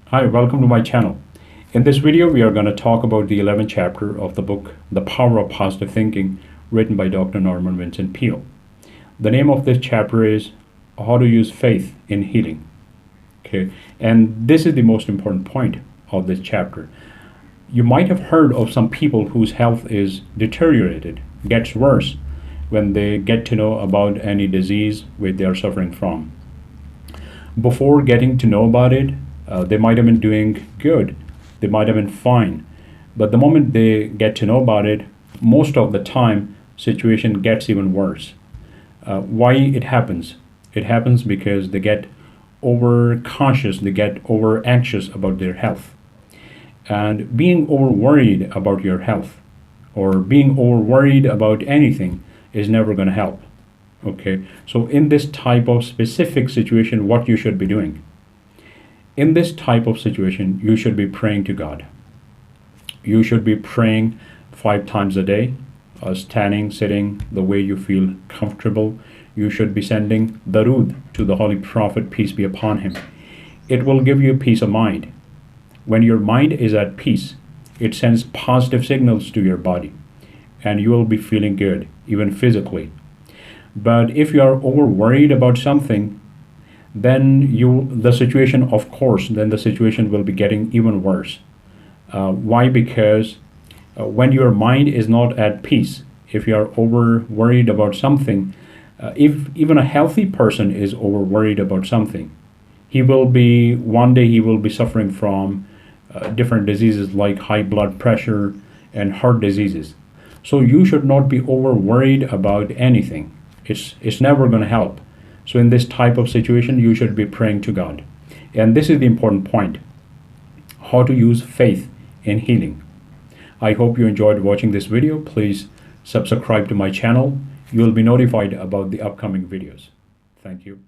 Hi, welcome to my channel. In this video, we are going to talk about the 11th chapter of the book, The Power of Positive Thinking, written by Dr. Norman Vincent Peale. The name of this chapter is How to Use Faith in Healing. Okay, and this is the most important point of this chapter. You might have heard of some people whose health is deteriorated, gets worse, when they get to know about any disease which they are suffering from. Before getting to know about it, they might have been doing good, they might have been fine, but the moment they get to know about it, most of the time situation gets even worse. Why it happens? It happens because they get over conscious, they get over anxious about their health. And being over worried about your health or being over worried about anything is never going to help. Okay, so in this type of specific situation, what you should be doing? In this type of situation, you should be praying to God. You should be praying 5 times a day, standing, sitting, the way you feel comfortable. You should be sending darud to the Holy Prophet, peace be upon him. It will give you peace of mind. When your mind is at peace, it sends positive signals to your body, and you will be feeling good, even physically. But if you are over worried about something, then the situation will be getting even worse. Why? Because when your mind is not at peace, if you are over worried about something, if even a healthy person is over worried about something, one day he will be suffering from different diseases like high blood pressure and heart diseases. So you should not be over worried about anything. It's never going to help. So in this type of situation, you should be praying to God. And this is the important point, how to use faith in healing. I hope you enjoyed watching this video. Please subscribe to my channel. You will be notified about the upcoming videos. Thank you.